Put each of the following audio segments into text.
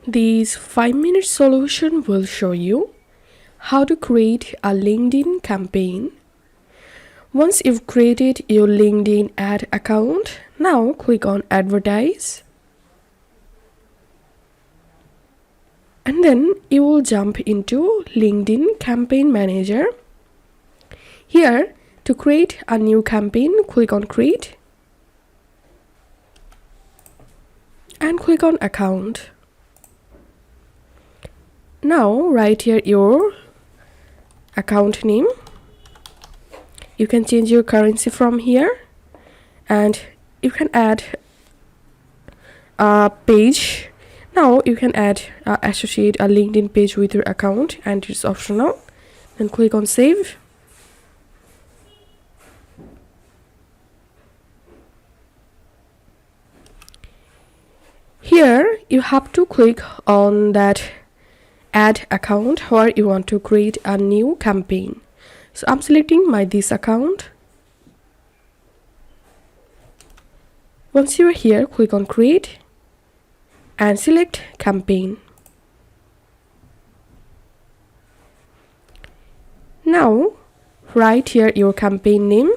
This 5-minute solution will show you how to create a LinkedIn campaign. Once you've created your LinkedIn ad account, now click on Advertise. And then you will jump into LinkedIn Campaign Manager. Here, to create a new campaign, click on Create and click on Account. Now write here your account name. You can change your currency from here, and you can add a page. Now you can associate a LinkedIn page with your account, and it's optional. Then click on Save. Here you have to click on that add account where you want to create a new campaign. So I'm selecting this account. Once you are here, click on Create and select Campaign. Now write here your campaign name.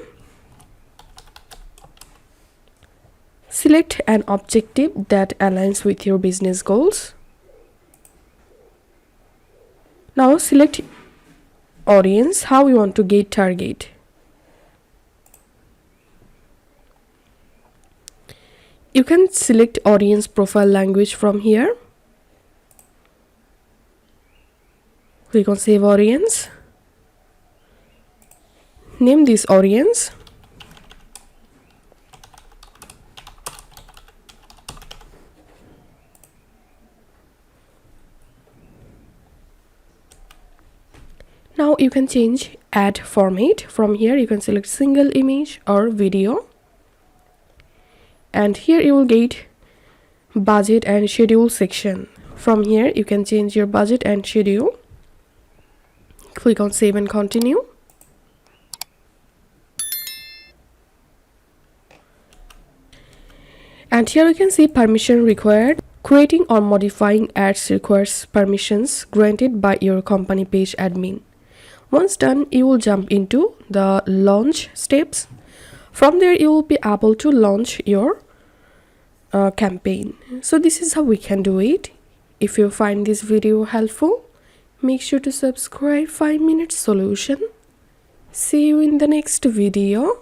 Select an objective that aligns with your business goals. Now select audience, how you want to get target. You can select audience profile language from here. Click on Save Audience. Name this audience. Now you can change ad format. From here you can select single image or video, and here you will get budget and schedule section. From here you can change your budget and schedule. Click on Save and Continue. And here you can see permission required. Creating or modifying ads requires permissions granted by your company page admin. Once done, you will jump into the launch steps. From there you will be able to launch your campaign. So this is how we can do it. If you find this video helpful, make sure to subscribe 5-minute solution. See you in the next video.